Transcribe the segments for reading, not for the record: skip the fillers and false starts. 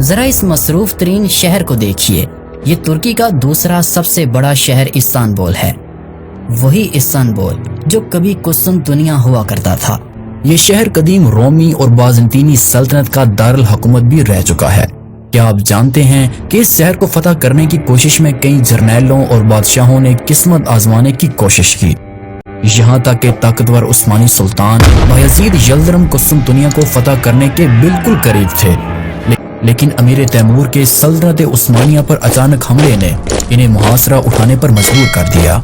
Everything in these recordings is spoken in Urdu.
ذرا اس مصروف ترین شہر کو دیکھیے، یہ ترکی کا دوسرا سب سے بڑا شہر استنبول ہے، وہی استنبول جو کبھی قسطنطنیہ ہوا کرتا تھا۔ یہ شہر قدیم رومی اور بازنطینی سلطنت کا دارالحکومت بھی رہ چکا ہے۔ کیا آپ جانتے ہیں کہ اس شہر کو فتح کرنے کی کوشش میں کئی جرنیلوں اور بادشاہوں نے قسمت آزمانے کی کوشش کی، یہاں تک کہ طاقتور عثمانی سلطان بایزید یلدرم قسطنطنیہ کو فتح کرنے کے بالکل قریب تھے، لیکن امیر تیمور کے سلطنت عثمانیہ پر اچانک حملے نے انہیں محاصرہ اٹھانے پر مجبور کر دیا۔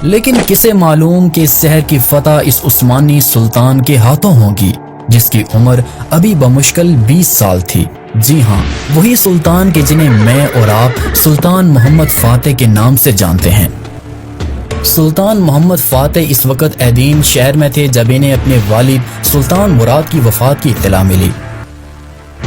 لیکن کسے معلوم کہ اس شہر کی فتح اس عثمانی سلطان کے ہاتھوں ہوگی جس کی عمر ابھی بمشکل 20 سال تھی۔ جی ہاں، وہی سلطان کے جنہیں میں اور آپ سلطان محمد فاتح کے نام سے جانتے ہیں۔ سلطان محمد فاتح اس وقت ایدین شہر میں تھے جب انہیں اپنے والد سلطان مراد کی وفات کی اطلاع ملی۔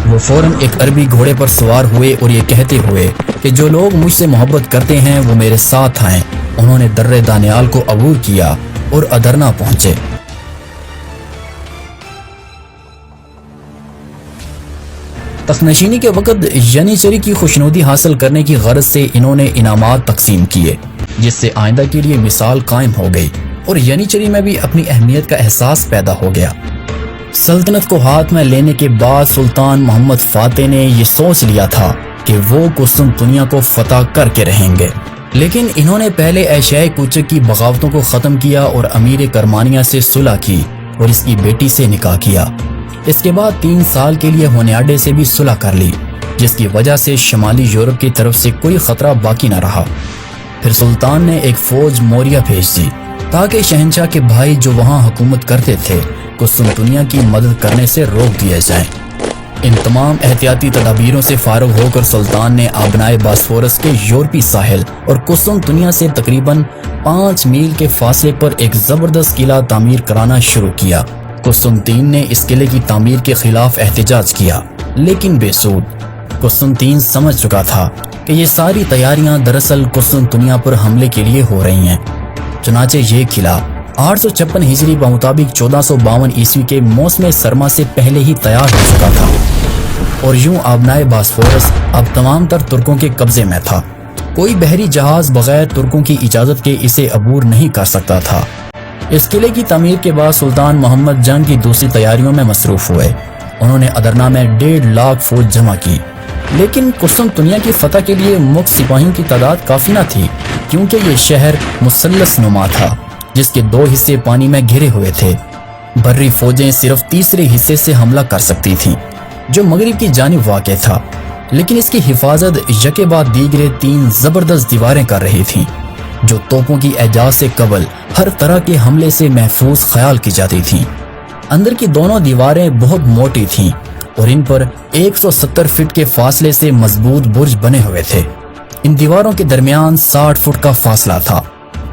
وہ فوراً ایک عربی گھوڑے پر سوار ہوئے اور یہ کہتے ہوئے کہ جو لوگ مجھ سے محبت کرتے ہیں وہ میرے ساتھ آئیں، انہوں نے درِ دانیال کو عبور کیا اور ادرنا پہنچے۔ تخت نشینی کے وقت ینیچری کی خوشنودی حاصل کرنے کی غرض سے انہوں نے انعامات تقسیم کیے، جس سے آئندہ کے لیے مثال قائم ہو گئی اور ینیچری میں بھی اپنی اہمیت کا احساس پیدا ہو گیا۔ سلطنت کو ہاتھ میں لینے کے بعد سلطان محمد فاتح نے یہ سوچ لیا تھا کہ وہ قسطنطنیہ کو فتح کر کے رہیں گے، لیکن انہوں نے پہلے ایشیائے کوچک کی بغاوتوں کو ختم کیا اور امیر کرمانیہ سے صلح کی اور اس کی بیٹی سے نکاح کیا۔ اس کے بعد 3 سال کے لیے ہونیاڈے سے بھی صلح کر لی، جس کی وجہ سے شمالی یورپ کی طرف سے کوئی خطرہ باقی نہ رہا۔ پھر سلطان نے ایک فوج موریا بھیج دی تاکہ شہنشاہ کے بھائی جو وہاں حکومت کرتے تھے قسطنطنیہ کی مدد کرنے سے روک دیے جائیں۔ ان تمام احتیاطی تدابیروں سے فارغ ہو کر سلطان نے آبنائے باسفورس کے یورپی ساحل اور قسطنطنیہ سے تقریباً 5 میل کے فاصلے پر ایک زبردست قلعہ تعمیر کرانا شروع کیا۔ قسطنطین نے اس قلعے کی تعمیر کے خلاف احتجاج کیا، لیکن بے سود۔ قسطنطین سمجھ چکا تھا کہ یہ ساری تیاریاں دراصل قسطنطنیہ پر حملے کے لیے ہو رہی ہیں، چنانچہ یہ قلعہ 856 ہجری بمطابق 1452 عیسوی کے موسم سرما سے پہلے ہی تیار ہو چکا تھا، اور یوں آبنائے باسفورس اب تمام تر ترکوں کے قبضے میں تھا۔ کوئی بحری جہاز بغیر ترکوں کی اجازت کے اسے عبور نہیں کر سکتا تھا۔ اس قلعے کی تعمیر کے بعد سلطان محمد جنگ کی دوسری تیاریوں میں مصروف ہوئے۔ انہوں نے ادرنا میں 1.5 لاکھ فوج جمع کی، لیکن قسطنطنیہ کی فتح کے لیے مفت سپاہیوں کی تعداد کافی نہ تھی، کیونکہ یہ شہر مثلث نما تھا جس کے 2 حصے پانی میں گھرے ہوئے تھے۔ بحری فوجیں صرف تیسرے حصے سے حملہ کر سکتی تھیں جو مغرب کی جانب واقع تھا، لیکن اس کی حفاظت یکے بعد دیگرے 3 زبردست دیواریں کر رہی تھیں جو توپوں کی اعجاز سے قبل ہر طرح کے حملے سے محفوظ خیال کی جاتی تھیں۔ اندر کی دونوں دیواریں بہت موٹی تھیں اور ان پر 170 فٹ کے فاصلے سے مضبوط برج بنے ہوئے تھے۔ ان دیواروں کے درمیان 60 فٹ کا فاصلہ تھا۔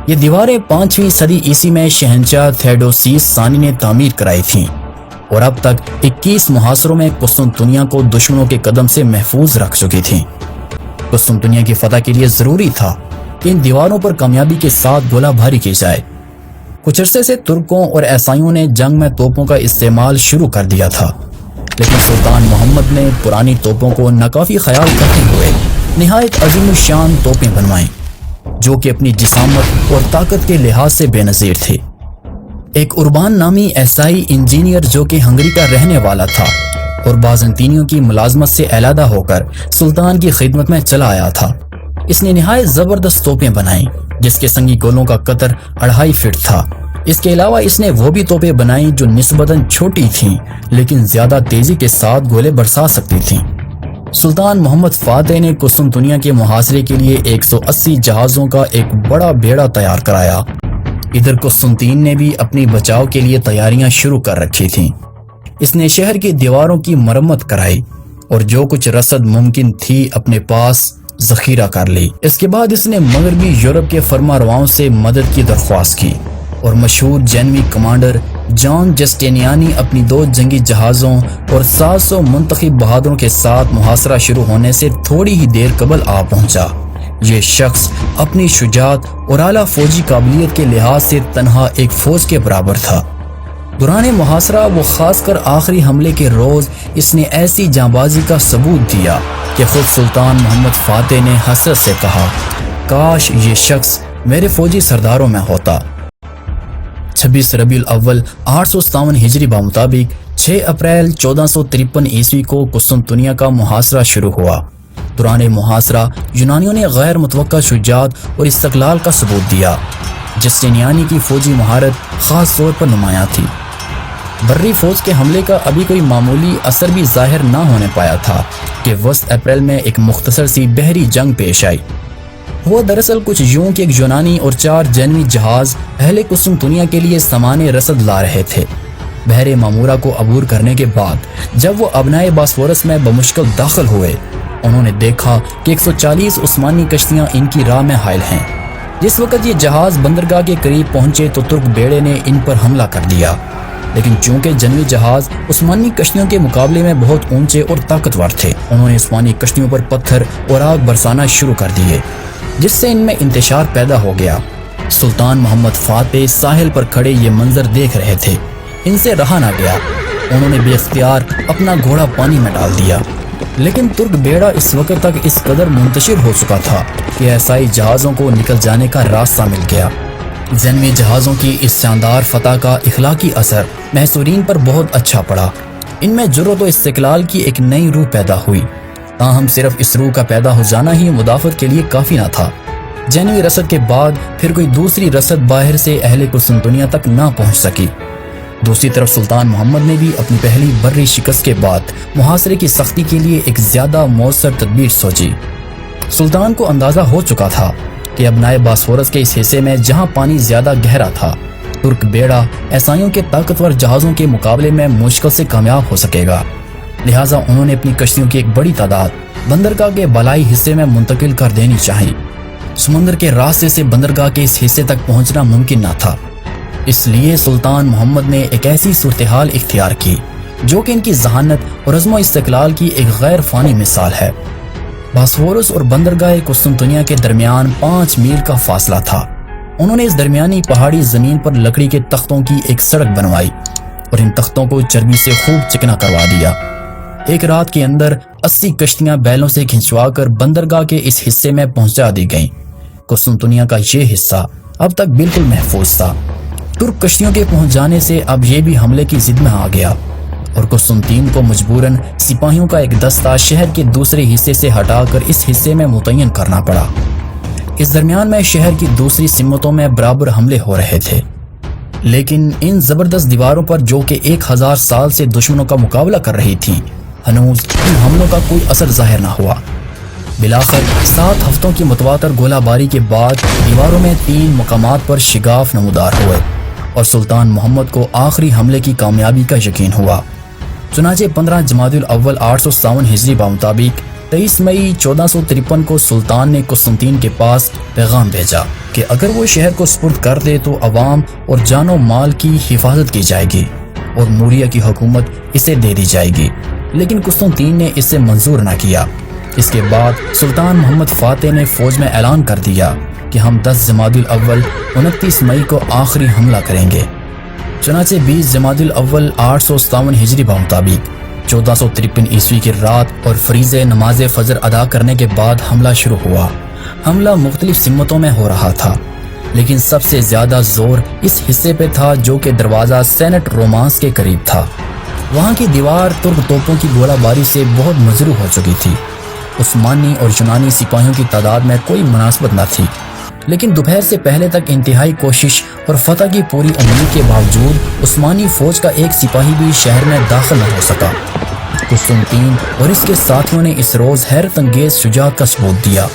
یہ دیواریں 5ویں صدی عیسوی میں شہنشاہ تھیوڈوسیس ثانی نے تعمیر کرائی تھیں اور اب تک 21 محاصروں میں قسطنطنیہ کو دشمنوں کے قدم سے محفوظ رکھ چکی تھیں۔ قسطنطنیہ کی فتح کے لیے ضروری تھا کہ ان دیواروں پر کامیابی کے ساتھ گولہ باری کی جائے۔ کچھ عرصے سے ترکوں اور عیسائیوں نے جنگ میں توپوں کا استعمال شروع کر دیا تھا، لیکن سلطان محمد نے پرانی توپوں کو ناکافی خیال کرتے ہوئے نہایت عظیم الشان توپیں بنوائیں جو کہ اپنی جسامت اور طاقت کے لحاظ سے بے نظیر تھی۔ ایک اربان نامی عیسائی انجینئر جو کہ ہنگری کا رہنے والا تھا اور بازنطینیوں کی ملازمت سے علیحدہ ہو کر سلطان کی خدمت میں چلا آیا تھا، اس نے نہایت زبردست توپیں بنائیں جس کے سنگی گولوں کا قطر 2.5 فٹ تھا۔ اس کے علاوہ اس نے وہ بھی توپیں بنائیں جو نسبتاً چھوٹی تھیں لیکن زیادہ تیزی کے ساتھ گولے برسا سکتی تھیں۔ سلطان محمد فاتح نے قسطنطنیہ کے محاصرے کے لیے 180 جہازوں کا ایک بڑا بیڑا تیار کرایا۔ ادھر قسطنطین نے بھی اپنی بچاؤ کے لیے تیاریاں شروع کر رکھی تھیں۔ اس نے شہر کی دیواروں کی مرمت کرائی اور جو کچھ رسد ممکن تھی اپنے پاس ذخیرہ کر لی۔ اس کے بعد اس نے مغربی یورپ کے فرما رواؤں سے مدد کی درخواست کی اور مشہور جینوی کمانڈر جان جسٹینیانی اپنی 2 جنگی جہازوں اور 700 منتخب بہادروں کے ساتھ محاصرہ شروع ہونے سے تھوڑی ہی دیر قبل آ پہنچا۔ یہ شخص اپنی شجاعت اور اعلیٰ فوجی قابلیت کے لحاظ سے تنہا ایک فوج کے برابر تھا۔ دوران محاصرہ وہ خاص کر آخری حملے کے روز اس نے ایسی جانبازی کا ثبوت دیا کہ خود سلطان محمد فاتح نے حسرت سے کہا، کاش یہ شخص میرے فوجی سرداروں میں ہوتا۔ 26 ربیع الاول 857 ہجری بمطابق 6 اپریل 1453 عیسوی کو قسطنطنیہ کا محاصرہ شروع ہوا۔ دوران محاصرہ یونانیوں نے غیر متوقع شجاعت اور استقلال کا ثبوت دیا۔ جسٹینیانی کی فوجی مہارت خاص طور پر نمایاں تھی۔ بری فوج کے حملے کا ابھی کوئی معمولی اثر بھی ظاہر نہ ہونے پایا تھا کہ وسط اپریل میں ایک مختصر سی بحری جنگ پیش آئی۔ وہ دراصل کچھ یوں کہ ایک یونانی اور 4 جنوی جہاز اہل قسطنطنیہ کے لیے سامان رسد لا رہے تھے۔ بحر معمورہ کو عبور کرنے کے بعد جب وہ ابنائے باسفورس میں بمشکل داخل ہوئے، انہوں نے دیکھا کہ 140 عثمانی کشتیاں ان کی راہ میں حائل ہیں۔ جس وقت یہ جہاز بندرگاہ کے قریب پہنچے تو ترک بیڑے نے ان پر حملہ کر دیا، لیکن چونکہ جنوی جہاز عثمانی کشتیوں کے مقابلے میں بہت اونچے اور طاقتور تھے، انہوں نے عثمانی کشتیوں پر پتھر اور آگ برسانا شروع کر دیے، جس سے ان میں انتشار پیدا ہو گیا۔ سلطان محمد فاتح ساحل پر کھڑے یہ منظر دیکھ رہے تھے، ان سے رہا نہ گیا، انہوں نے بے اختیار اپنا گھوڑا پانی میں ڈال دیا۔ لیکن ترک بیڑا اس وقت تک اس قدر منتشر ہو چکا تھا کہ عیسائی جہازوں کو نکل جانے کا راستہ مل گیا۔ جنوی جہازوں کی اس شاندار فتح کا اخلاقی اثر محصورین پر بہت اچھا پڑا۔ ان میں جرأت و استقلال کی ایک نئی روح پیدا ہوئی، تاہم صرف اس روح کا پیدا ہو جانا ہی مدافعت کے لیے کافی نہ تھا۔ جنوی رسد کے بعد پھر کوئی دوسری رسد باہر سے اہل قسطنطنیہ تک نہ پہنچ سکی۔ دوسری طرف سلطان محمد نے بھی اپنی پہلی بری شکست کے بعد محاصرے کی سختی کے لیے ایک زیادہ مؤثر تدبیر سوچی۔ سلطان کو اندازہ ہو چکا تھا کہ ابنائے باسفورس کے اس حصے میں جہاں پانی زیادہ گہرا تھا، ترک بیڑا عیسائیوں کے طاقتور جہازوں کے مقابلے میں مشکل سے کامیاب ہو سکے گا۔ لہٰذا انہوں نے اپنی کشتیوں کی ایک بڑی تعداد بندرگاہ کے بالائی حصے میں منتقل کر دینی چاہی۔ سمندر کے راستے سے بندرگاہ کے اس حصے تک پہنچنا ممکن نہ تھا، اس لیے سلطان محمد نے ایک ایسی صورتحال اختیار کی جو کہ ان کی ذہانت اور عزم و استقلال کی ایک غیر فانی مثال ہے۔ باسفورس اور بندرگاہ قسطنطنیہ کے درمیان 5 میل کا فاصلہ تھا۔ انہوں نے اس درمیانی پہاڑی زمین پر لکڑی کے تختوں کی ایک سڑک بنوائی اور ان تختوں کو چربی سے خوب چکنا کروا دیا۔ ایک رات کے اندر 80 کشتیاں بیلوں سے کھنچوا کر بندرگاہ کے اس حصے میں پہنچا دی گئیں۔ قسطنطنیہ کا یہ حصہ اب تک بالکل محفوظ تھا۔ ترک کشتیوں کے پہنچ جانے سے اب یہ بھی حملے کی ضد میں آ گیا اور قسطنطین کو مجبوراً سپاہیوں کا ایک دستہ شہر کے دوسرے حصے سے ہٹا کر اس حصے میں متعین کرنا پڑا۔ اس درمیان میں شہر کی دوسری سمتوں میں برابر حملے ہو رہے تھے، لیکن ان زبردست دیواروں پر جو کہ 1000 سال سے دشمنوں کا مقابلہ کر رہی تھی، ہنوز ان حملوں کا کوئی اثر ظاہر نہ ہوا۔ بلاخر 7 ہفتوں کی متواتر گولہ باری کے بعد دیواروں میں 3 مقامات پر شگاف نمودار ہوئے اور سلطان محمد کو آخری حملے کی کامیابی کا یقین ہوا۔ چنانچہ 15 جمادی الاول 857 ہجری بمطابق 23 مئی 1453 کو سلطان نے قسطنطین کے پاس پیغام بھیجا کہ اگر وہ شہر کو سپرد کر دے تو عوام اور جان و مال کی حفاظت کی جائے گی اور موریہ کی حکومت اسے دے دی جائے گی، لیکن قسطنطین نے اس سے منظور نہ کیا۔ اس کے بعد سلطان محمد فاتح نے فوج میں اعلان کر دیا کہ ہم 10 جمادی الاول 29 مئی کو آخری حملہ کریں گے۔ چنانچہ 20 جمادی الاول 857 ہجری بمطابق 1453 عیسوی کی رات اور فریض نماز فجر ادا کرنے کے بعد حملہ شروع ہوا۔ حملہ مختلف سمتوں میں ہو رہا تھا، لیکن سب سے زیادہ زور اس حصے پہ تھا جو کہ دروازہ سینٹ رومانس کے قریب تھا۔ وہاں کی دیوار ترک توپوں کی گولہ باری سے بہت مجروح ہو چکی تھی۔ عثمانی اور یونانی سپاہیوں کی تعداد میں کوئی مناسبت نہ تھی، لیکن دوپہر سے پہلے تک انتہائی کوشش اور فتح کی پوری امید کے باوجود عثمانی فوج کا ایک سپاہی بھی شہر میں داخل نہ ہو سکا۔ قسطنطین اور اس کے ساتھیوں نے اس روز حیرت انگیز شجاعت کا ثبوت دیا،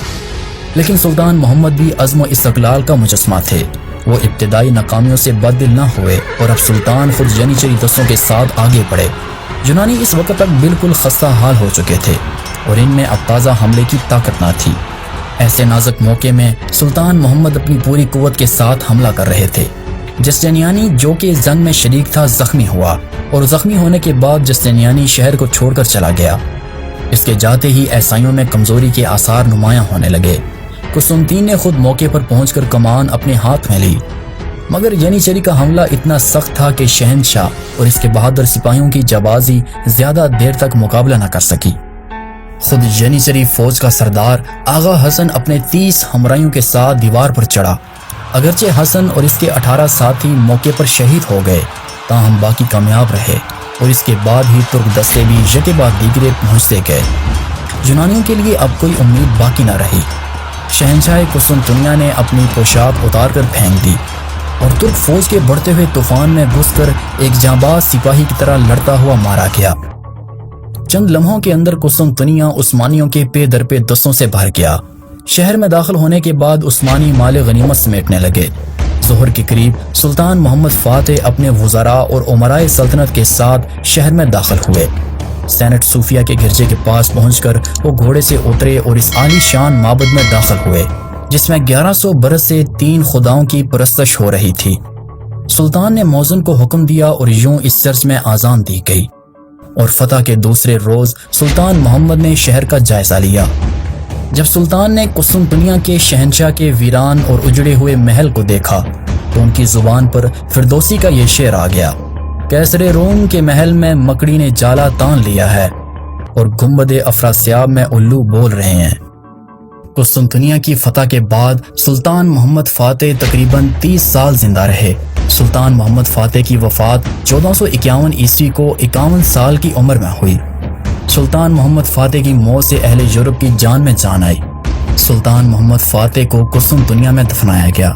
لیکن سلطان محمد بھی عزم و استقلال کا مجسمہ تھے۔ وہ ابتدائی ناکامیوں سے بد دل نہ ہوئے اور اب سلطان خود ینیچری دستوں کے ساتھ آگے بڑھے۔ یونانی اس وقت تک بالکل خستہ حال ہو چکے تھے اور ان میں اب تازہ حملے کی طاقت نہ تھی۔ ایسے نازک موقع میں سلطان محمد اپنی پوری قوت کے ساتھ حملہ کر رہے تھے۔ جسٹینیانی جو کہ جنگ میں شریک تھا زخمی ہوا اور زخمی ہونے کے بعد جسٹینیانی شہر کو چھوڑ کر چلا گیا۔ اس کے جاتے ہی عیسائیوں میں کمزوری کے آثار نمایاں ہونے لگے۔ قسطنطین نے خود موقع پر پہنچ کر کمان اپنے ہاتھ میں لی مگر ینیچری کا حملہ اتنا سخت تھا کہ شہنشاہ اور اس کے بہادر سپاہیوں کی جبازی زیادہ دیر تک مقابلہ نہ کر سکی۔ خود ینیچری فوج کا سردار آغا حسن اپنے 30 ہمراہیوں کے ساتھ دیوار پر چڑھا۔ اگرچہ حسن اور اس کے 18 ساتھی موقع پر شہید ہو گئے، تاہم باقی کامیاب رہے اور اس کے بعد ہی ترک دستے بھی یکے بعد دیگرے پہنچتے گئے۔ یونانیوں کے لیے اب کوئی امید باقی نہ رہی۔ شہنشاہ قسطنطنیہ نے اپنی پوشاک اتار کر پھینک دی اور ترک فوج کے بڑھتے ہوئے طوفان میں گھس کر ایک جانباز سپاہی کی طرح لڑتا ہوا مارا گیا۔ چند لمحوں کے اندر قسطنطنیہ عثمانیوں کے پے در پے دستوں سے بھر گیا۔ شہر میں داخل ہونے کے بعد عثمانی مال غنیمت سمیٹنے لگے۔ ظہر کے قریب سلطان محمد فاتح اپنے وزراء اور امرائے سلطنت کے ساتھ شہر میں داخل ہوئے۔ سینٹ صوفیہ کے گرجے کے پاس پہنچ کر وہ گھوڑے سے اترے اور اس عالی شان معبد میں داخل ہوئے جس میں 1100 برس سے 3 خداؤں کی پرستش ہو رہی تھی۔ سلطان نے مؤذن کو حکم دیا اور یوں اس چرچ میں اذان دی گئی، اور فتح کے دوسرے روز سلطان محمد نے شہر کا جائزہ لیا۔ جب سلطان نے قسطنطنیہ کے شہنشاہ کے ویران اور اجڑے ہوئے محل کو دیکھا تو ان کی زبان پر فردوسی کا یہ شعر آ گیا: کیسر روم کے محل میں مکڑی نے جالا تان لیا ہے اور گنبد افراسیاب میں الو بول رہے ہیں۔ قسطنطنیہ کی فتح کے بعد سلطان محمد فاتح تقریباً 30 سال زندہ رہے۔ سلطان محمد فاتح کی وفات 1451 عیسوی کو 51 سال کی عمر میں ہوئی۔ سلطان محمد فاتح کی موت سے اہل یورپ کی جان میں جان آئی۔ سلطان محمد فاتح کو قسطنطنیہ میں دفنایا گیا۔